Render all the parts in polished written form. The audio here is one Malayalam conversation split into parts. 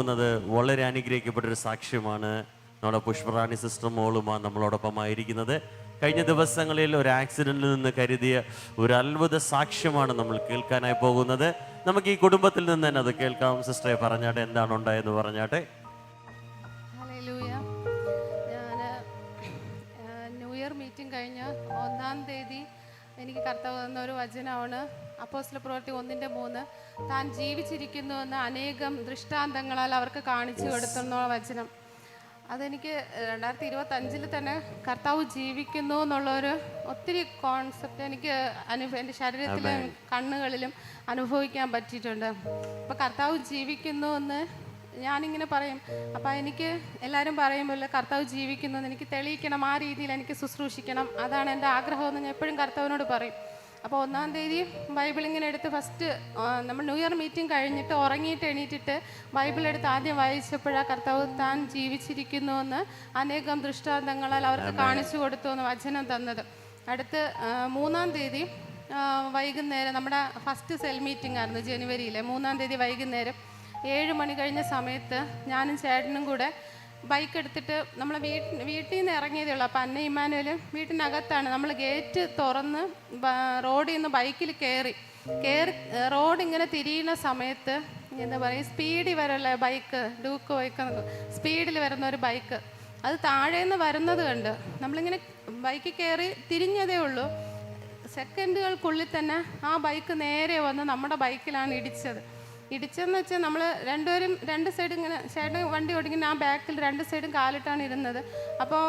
ത് വളരെ അനുഗ്രഹിക്കപ്പെട്ടൊരു സാക്ഷ്യമാണ്. നമ്മുടെ പുഷ്പറാണി സിസ്റ്റർ മോളുമാണ് നമ്മളോടൊപ്പം ആയിരിക്കുന്നത്. കഴിഞ്ഞ ദിവസങ്ങളിൽ ഒരു ആക്സിഡന്റിൽ നിന്ന് കരുതിയ ഒരു അത്ഭുത സാക്ഷ്യമാണ് നമ്മൾ കേൾക്കാനായി പോകുന്നത്. നമുക്ക് ഈ കുടുംബത്തിൽ നിന്ന് തന്നെ അത് കേൾക്കാം. സിസ്റ്ററെ പറഞ്ഞാട്ടെ, എന്താണ് ഉണ്ടായെന്ന് പറഞ്ഞാട്ടെ. ന്യൂ ഇയർ മീറ്റിംഗ് കഴിഞ്ഞ് 1-ാം തീയതി എനിക്ക് കർത്താവ് തന്ന ഒരു വചനമാണ് അപ്പോസ്തല പ്രവൃത്തി 1:3. താൻ ജീവിച്ചിരിക്കുന്നുവെന്ന് അനേകം ദൃഷ്ടാന്തങ്ങളാൽ അവർക്ക് കാണിച്ചു കൊടുത്തുള്ള വചനം. അതെനിക്ക് 2025 തന്നെ കർത്താവ് ജീവിക്കുന്നു എന്നുള്ളൊരു ഒത്തിരി കോൺസെപ്റ്റ് എനിക്ക് എൻ്റെ ശരീരത്തിലും കണ്ണുകളിലും അനുഭവിക്കാൻ പറ്റിയിട്ടുണ്ട്. അപ്പോൾ കർത്താവ് ജീവിക്കുന്നു എന്ന് ഞാനിങ്ങനെ പറയും. അപ്പോൾ എനിക്ക് എല്ലാവരും പറയുമ്പോൾ കർത്താവ് ജീവിക്കുന്നു എന്ന് എനിക്ക് തെളിയിക്കണം, ആ രീതിയിൽ എനിക്ക് ശുശ്രൂഷിക്കണം, അതാണ് എൻ്റെ ആഗ്രഹമെന്ന് ഞാൻ എപ്പോഴും കർത്താവിനോട് പറയും. അപ്പോൾ 1-ാം തീയതി ബൈബിൾ ഇങ്ങനെ എടുത്ത് ഫസ്റ്റ് നമ്മൾ ന്യൂ ഇയർ മീറ്റിംഗ് കഴിഞ്ഞിട്ട് ഉറങ്ങിയിട്ട് എണീറ്റിട്ട് ബൈബിൾ എടുത്ത് ആദ്യം വായിച്ചപ്പോഴാണ് കർത്താവ് താൻ ജീവിച്ചിരിക്കുന്നുവെന്ന് അനേകം ദൃഷ്ടാന്തങ്ങളാൽ അവർക്ക് കാണിച്ചു കൊടുത്തു എന്ന് വചനം തന്നത്. അടുത്ത് 3-ാം തീയതി വൈകുന്നേരം നമ്മുടെ ഫസ്റ്റ് സെൽ മീറ്റിംഗ് ആയിരുന്നു ജനുവരിയിലെ 3-ാം തീയതി വൈകുന്നേരം 7 മണി കഴിഞ്ഞ സമയത്ത് ഞാനും ചേട്ടനും കൂടെ ബൈക്ക് എടുത്തിട്ട് നമ്മൾ വീട്ടിൽ നിന്ന് ഇറങ്ങിയതേ ഉള്ളൂ. അപ്പം അന്ന ഇമ്മാനുവലും വീട്ടിനകത്താണ്. നമ്മൾ ഗേറ്റ് തുറന്ന് റോഡിൽ നിന്ന് ബൈക്കിൽ കയറി റോഡ് ഇങ്ങനെ തിരിയുന്ന സമയത്ത് എന്താ പറയുക, സ്പീഡിൽ വരല്ല ബൈക്ക്, ഡൂക്ക് ബൈക്ക്, സ്പീഡിൽ വരുന്ന ഒരു ബൈക്ക് അത് താഴേന്ന് വരുന്നത് കണ്ട് നമ്മളിങ്ങനെ ബൈക്കിൽ കയറി തിരിഞ്ഞതേ ഉള്ളൂ. സെക്കൻഡുകൾക്കുള്ളിൽ തന്നെ ആ ബൈക്ക് നേരെ വന്ന് നമ്മുടെ ബൈക്കിലാണ് ഇടിച്ചതെന്ന് വെച്ചാൽ നമ്മൾ രണ്ടുപേരും രണ്ട് സൈഡ് ഇങ്ങനെ ചേട്ടൻ വണ്ടി ഓടിക്കുന്ന ആ ബാക്കിൽ 2 സൈഡും കാലിട്ടാണ് ഇരുന്നത്. അപ്പോൾ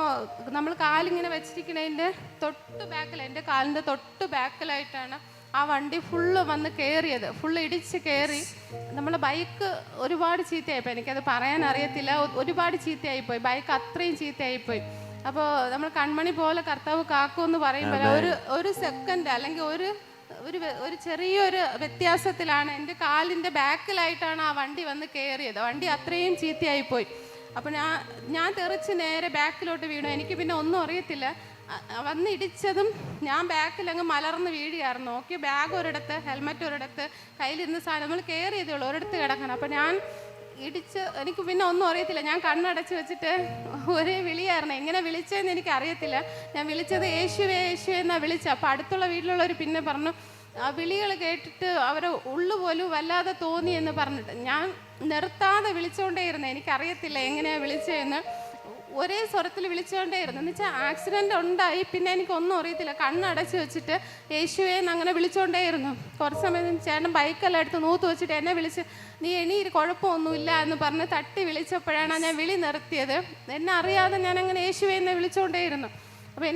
നമ്മൾ കാലിങ്ങനെ വെച്ചിരിക്കുന്നതിൻ്റെ തൊട്ട് ബാക്കിൽ, എൻ്റെ കാലിൻ്റെ തൊട്ട് ബാക്കിലായിട്ടാണ് ആ വണ്ടി ഫുള്ള് വന്ന് കയറിയത്. ഫുള്ള് ഇടിച്ച് കയറി നമ്മളെ ബൈക്ക് ഒരുപാട് ചീത്തയായിപ്പോയി. എനിക്കത് പറയാൻ അറിയത്തില്ല, ഒരുപാട് ചീത്തയായിപ്പോയി ബൈക്ക്, അത്രയും ചീത്തയായിപ്പോയി. അപ്പോൾ നമ്മൾ കൺമണി പോലെ കർത്താവ് കാക്കുമെന്ന് പറയുമ്പോൾ ഒരു സെക്കൻഡ് അല്ലെങ്കിൽ ഒരു ചെറിയൊരു വ്യത്യാസത്തിലാണ് എൻ്റെ കാലിൻ്റെ ബാക്കിലായിട്ടാണ് ആ വണ്ടി വന്ന് കയറിയത്. വണ്ടി അത്രയും ചീത്തയായിപ്പോയി. അപ്പോൾ ഞാൻ തെറിച്ച് നേരെ ബാക്കിലോട്ട് വീണു. എനിക്ക് പിന്നെ ഒന്നും അറിയത്തില്ല. വന്ന് ഇടിച്ചതും ഞാൻ ബാക്കിൽ അങ്ങ് മലർന്ന് വീഴുകയായിരുന്നു. നോക്കി ബാഗ് ഒരിടത്ത്, ഹെൽമെറ്റ് ഒരിടത്ത്, കയ്യിലിരുന്ന സാധനം നമ്മൾ കയറിയതേ ഉള്ളൂ, ഒരിടത്ത് കിടക്കണം. അപ്പോൾ ഞാൻ ഇടിച്ച് എനിക്ക് പിന്നെ ഒന്നും അറിയത്തില്ല. ഞാൻ കണ്ണടച്ച് വെച്ചിട്ട് ഒരേ വിളിയായിരുന്നു. എങ്ങനെ വിളിച്ചതെന്ന് എനിക്ക് അറിയത്തില്ല. ഞാൻ വിളിച്ചത് യേശുവേ യേശുവേ എന്നാണ് വിളിച്ചത്. അപ്പോൾ അടുത്തുള്ള വീട്ടിലുള്ളവർ പിന്നെ പറഞ്ഞു, ആ വിളികൾ കേട്ടിട്ട് അവരെ ഉള്ളുപോലും വല്ലാതെ തോന്നി എന്ന് പറഞ്ഞിട്ട് ഞാൻ നിർത്താതെ വിളിച്ചുകൊണ്ടേയിരുന്നു. എനിക്കറിയത്തില്ല എങ്ങനെയാണ് വിളിച്ചതെന്ന്, ഒരേ സ്വരത്തിൽ വിളിച്ചുകൊണ്ടേയിരുന്നു. എന്ന് വെച്ചാൽ ആക്സിഡൻ്റ് ഉണ്ടായി പിന്നെ എനിക്കൊന്നും അറിയത്തില്ല. കണ്ണടച്ച് വെച്ചിട്ട് യേശുവേന്ന് അങ്ങനെ വിളിച്ചുകൊണ്ടേയിരുന്നു. കുറച്ച് സമയം ചേട്ടൻ ബൈക്കെല്ലാം എടുത്ത് നൂത്ത് വെച്ചിട്ട് എന്നെ വിളിച്ച്, നീ എണീര്, കുഴപ്പമൊന്നുമില്ല എന്ന് പറഞ്ഞ് തട്ടി വിളിച്ചപ്പോഴാണ് ഞാൻ വിളി നിർത്തിയത്. എന്നെ അറിയാതെ ഞാൻ അങ്ങനെ യേശുവേന്ന് വിളിച്ചുകൊണ്ടേയിരുന്നു. അപ്പോൾ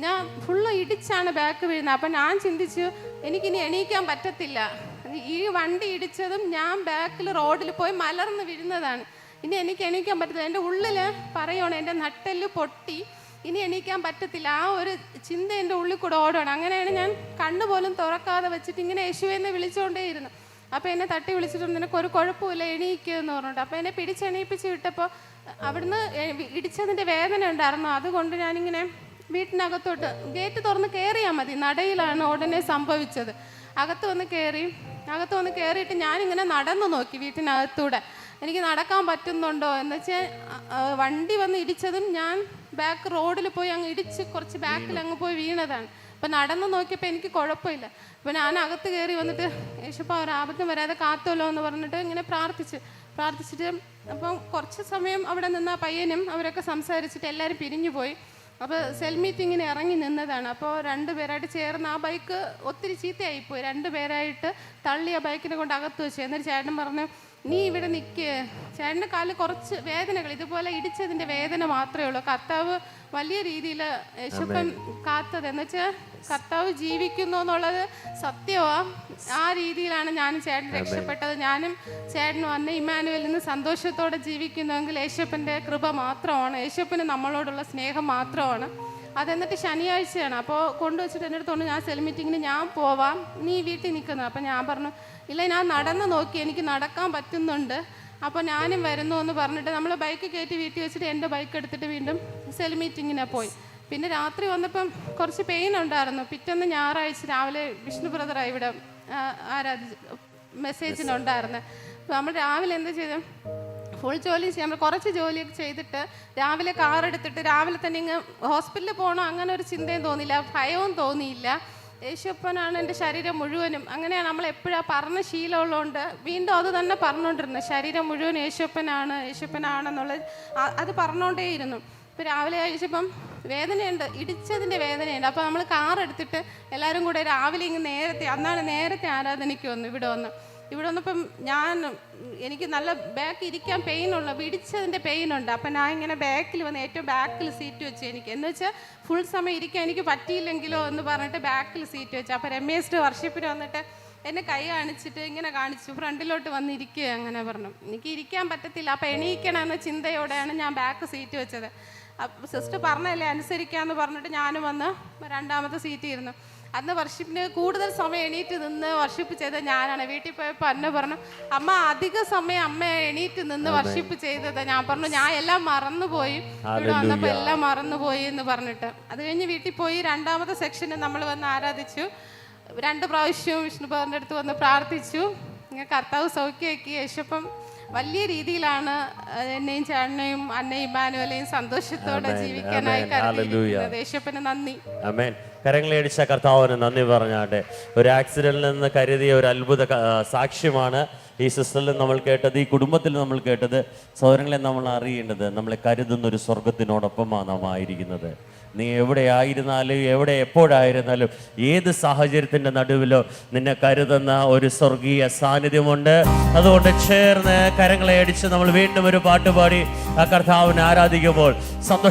ഞാൻ ഫുള്ള് ഇടിച്ചാണ് ബാക്ക് വീഴുന്നത്. അപ്പം ഞാൻ ചിന്തിച്ചു, എനിക്കിനി എണീക്കാൻ പറ്റത്തില്ല. ഈ വണ്ടി ഇടിച്ചതും ഞാൻ ബാക്കിൽ റോഡിൽ പോയി മലർന്ന് വീഴുന്നതാണ്. ഇനി എനിക്ക് എണീക്കാൻ പറ്റത്തില്ല. എൻ്റെ ഉള്ളിൽ പറയുകയാണ്, എൻ്റെ നട്ടെല്ല് പൊട്ടി, ഇനി എണീക്കാൻ പറ്റത്തില്ല. ആ ഒരു ചിന്ത എൻ്റെ ഉള്ളിൽ കൂടെ ഓടുകയാണ്. അങ്ങനെയാണ് ഞാൻ കണ്ണുപോലും തുറക്കാതെ വെച്ചിട്ട് ഇങ്ങനെ യേശുവെന്ന് വിളിച്ചുകൊണ്ടേയിരുന്നു. അപ്പോൾ എന്നെ തട്ടി വിളിച്ചിട്ടുണ്ട്, നിനക്കൊരു കുഴപ്പമില്ല, എണീക്കുമെന്ന് പറഞ്ഞിട്ട്. അപ്പോൾ എന്നെ പിടിച്ചെണീപ്പിച്ച് വിട്ടപ്പോൾ അവിടുന്ന് ഇടിച്ചതിൻ്റെ വേദന ഉണ്ടായിരുന്നു. അതുകൊണ്ട് ഞാനിങ്ങനെ വീട്ടിനകത്തോട്ട് ഗേറ്റ് തുറന്ന് കയറിയാൽ മതി, നടയിലാണ് ഉടനെ സംഭവിച്ചത്. അകത്ത് വന്ന് കയറിയിട്ട് ഞാനിങ്ങനെ നടന്നു നോക്കി വീട്ടിനകത്തൂടെ, എനിക്ക് നടക്കാൻ പറ്റുന്നുണ്ടോ എന്ന് വെച്ചാൽ വണ്ടി വന്ന് ഇടിച്ചതും ഞാൻ ബാക്ക് റോഡിൽ പോയി അങ്ങ് ഇടിച്ച് കുറച്ച് ബാക്കിൽ അങ്ങ് പോയി വീണതാണ്. അപ്പം നടന്നു നോക്കിയപ്പോൾ എനിക്ക് കുഴപ്പമില്ല. അപ്പം ഞാൻ അകത്ത് കയറി വന്നിട്ട് യേശുപ്പാ ഒരു ആപത്തും വരാതെ കാത്തുമല്ലോ എന്ന് പറഞ്ഞിട്ട് ഇങ്ങനെ പ്രാർത്ഥിച്ചിട്ട് അപ്പം കുറച്ച് സമയം അവിടെ നിന്ന പയ്യനും അവരൊക്കെ സംസാരിച്ചിട്ട് എല്ലാവരും പിരിഞ്ഞു പോയി. അപ്പോൾ സെൽ മീറ്റിങ്ങിന് ഇറങ്ങി നിന്നതാണ്. അപ്പോൾ 2 പേരായിട്ട് ചേർന്ന് ആ ബൈക്ക് ഒത്തിരി ചീത്തയായിപ്പോയി. 2 പേരായിട്ട് തള്ളി ആ ബൈക്കിനെ കൊണ്ട് അകത്ത് വെച്ചു. എന്നിട്ട് ചേട്ടൻ പറഞ്ഞു, നീ ഇവിടെ നിൽക്ക്. ചേട്ടൻ്റെ കാലിൽ കുറച്ച് വേദനകൾ, ഇതുപോലെ ഇടിച്ചതിൻ്റെ വേദന മാത്രമേ ഉള്ളൂ. കർത്താവ് വലിയ രീതിയിൽ യേശുപ്പൻ കാത്തത് എന്ന് വെച്ചാൽ കർത്താവ് ജീവിക്കുന്നു എന്നുള്ളത് സത്യമാണ്. ആ രീതിയിലാണ് ഞാനും ചേട്ടൻ രക്ഷപ്പെട്ടത്. ഞാനും ചേട്ടനും അന്ന ഇമ്മാനുവലിൽ നിന്ന് സന്തോഷത്തോടെ ജീവിക്കുന്നുവെങ്കിൽ യേശുപ്പൻ്റെ കൃപ മാത്രമാണ്, യേശുപ്പന് നമ്മളോടുള്ള സ്നേഹം മാത്രമാണ്. അതെന്നിട്ട് ശനിയാഴ്ചയാണ്. അപ്പോൾ കൊണ്ടുവച്ചിട്ട് എൻ്റെ അടുത്ത് ഞാൻ സെൽ മീറ്റിങ്ങിന് ഞാൻ പോവാം, നീ വീട്ടിൽ നിൽക്കുന്നു. അപ്പം ഞാൻ പറഞ്ഞു, ഇല്ല, ഞാൻ നടന്ന് നോക്കി, എനിക്ക് നടക്കാൻ പറ്റുന്നുണ്ട്, അപ്പോൾ ഞാനും വരുന്നു എന്ന് പറഞ്ഞിട്ട് നമ്മൾ ബൈക്ക് കയറ്റി വീട്ടിൽ വെച്ചിട്ട് എൻ്റെ ബൈക്ക് എടുത്തിട്ട് വീണ്ടും സെൽ മീറ്റിങ്ങിനെ പോയി. പിന്നെ രാത്രി വന്നപ്പം കുറച്ച് പെയിൻ ഉണ്ടായിരുന്നു. പിറ്റേന്ന് ഞായറാഴ്ച രാവിലെ വിഷ്ണു ബ്രദറാണ് ഇവിടെ മെസ്സേജിനുണ്ടായിരുന്നു. അപ്പോൾ നമ്മൾ രാവിലെ എന്താ ചെയ്തത്, ഫുൾ ജോലി ചെയ്യാൻ കുറച്ച് ജോലിയൊക്കെ ചെയ്തിട്ട് രാവിലെ കാർ എടുത്തിട്ട് രാവിലെ തന്നെ ഇങ്ങ് ഹോസ്പിറ്റലിൽ പോകണം അങ്ങനെ ഒരു ചിന്തയും തോന്നിയില്ല, ഭയവും തോന്നിയില്ല. യേശുപ്പനാണ് എൻ്റെ ശരീരം മുഴുവനും. അങ്ങനെയാണ് നമ്മൾ എപ്പോഴാണ് പറഞ്ഞ ശീലമുള്ളതുകൊണ്ട് വീണ്ടും അത് തന്നെ പറഞ്ഞുകൊണ്ടിരുന്നത്, ശരീരം മുഴുവൻ യേശുപ്പനാണ് യേശുപ്പനാണെന്നുള്ളത് അത് പറഞ്ഞുകൊണ്ടേയിരുന്നു. ഇപ്പോൾ രാവിലെ കഴിച്ചപ്പം വേദനയുണ്ട്, ഇടിച്ചതിൻ്റെ വേദനയുണ്ട്. അപ്പോൾ നമ്മൾ കാർ എടുത്തിട്ട് എല്ലാവരും കൂടെ രാവിലെ ഇങ്ങ് നേരത്തെ ആരാധനയ്ക്ക് വന്നു. ഇവിടെ വന്നപ്പം എനിക്ക് നല്ല ബാക്ക് ഇരിക്കാൻ പെയിനുള്ള ഇടിച്ചതിൻ്റെ പെയിനുണ്ട്. അപ്പം ഞാൻ ഇങ്ങനെ ബാക്കിൽ വന്ന് ഏറ്റവും ബാക്കിൽ സീറ്റ് വെച്ചു. എനിക്ക് എന്ന് വെച്ചാൽ ഫുൾ സമയം ഇരിക്കാൻ എനിക്ക് പറ്റിയില്ലെങ്കിലോ എന്ന് പറഞ്ഞിട്ട് ബാക്കിൽ സീറ്റ് വെച്ചു. അപ്പോൾ രമേശ് വർഷിപ്പിന് വന്നിട്ട് എന്നെ കൈ കാണിച്ചിട്ട് ഇങ്ങനെ കാണിച്ചു, ഫ്രണ്ടിലോട്ട് വന്നിരിക്കുക അങ്ങനെ പറഞ്ഞു. എനിക്ക് ഇരിക്കാൻ പറ്റത്തില്ല, അപ്പം എണീക്കണമെന്ന ചിന്തയോടെയാണ് ഞാൻ ബാക്ക് സീറ്റ് വെച്ചത്. അപ്പം സിസ്റ്റർ പറഞ്ഞല്ലേ അനുസരിക്കാമെന്ന് പറഞ്ഞിട്ട് ഞാനും വന്ന് രണ്ടാമത്തെ സീറ്റിൽ ഇരുന്നു. അന്ന് വർഷിപ്പിന് കൂടുതൽ സമയം എണീറ്റ് നിന്ന് വർഷിപ്പ് ചെയ്തത് ഞാനാണ്. വീട്ടിൽ പോയപ്പോൾ അന്ന പറഞ്ഞു, അമ്മ അധിക സമയം അമ്മ എണീറ്റ് നിന്ന് വർഷിപ്പ് ചെയ്തത്. ഞാൻ പറഞ്ഞു ഞാൻ എല്ലാം മറന്നുപോയി, ഇവിടെ വന്നപ്പോൾ എല്ലാം മറന്നുപോയി എന്ന് പറഞ്ഞിട്ട്. അത് കഴിഞ്ഞ് വീട്ടിൽ പോയി രണ്ടാമത്തെ സെക്ഷന് നമ്മൾ വന്ന് ആരാധിച്ചു. 2 പ്രാവശ്യവും വിഷ്ണുപാറിൻ്റെ അടുത്ത് വന്ന് പ്രാർത്ഥിച്ചു. ഇങ്ങനെ കർത്താവ് സൗഖ്യമാക്കി. യേശപ്പം വലിയ രീതിയിലാണ് എന്നെയും ചേട്ടനെയും അന്നയും ഇമ്മാനുവലെയും സന്തോഷത്തോടെ ജീവിക്കാനായി കരുതിയിരിക്കുന്നത്. യേശപ്പന് നന്ദി. ആമേൻ. കരങ്ങളെ അടിച്ച കർത്താവിന് നന്ദി പറഞ്ഞാട്ടെ. ഒരു ആക്സിഡന്റിൽ നിന്ന് കരുതിയ ഒരു അത്ഭുത സാക്ഷ്യമാണ് ഈ സിസ്റ്ററിൽ നമ്മൾ കേട്ടത്, ഈ കുടുംബത്തിൽ നമ്മൾ കേട്ടത്. സഹോദരങ്ങളെ, നമ്മൾ അറിയേണ്ടത് നമ്മളെ കരുതുന്ന ഒരു സ്വർഗത്തിനോടൊപ്പമാണ് നാം ആയിരിക്കുന്നത്. നീ എവിടെയായിരുന്നാലും എപ്പോഴായിരുന്നാലും ഏത് സാഹചര്യത്തിൻ്റെ നടുവിലോ നിന്നെ കരുതുന്ന ഒരു സ്വർഗീയ സാന്നിധ്യമുണ്ട്. അതുകൊണ്ട് ചേർന്ന് കരങ്ങളെ അടിച്ച് നമ്മൾ വീണ്ടും ഒരു പാട്ടുപാടി ആ കർത്താവിനെ ആരാധിക്കുമ്പോൾ സന്തോഷം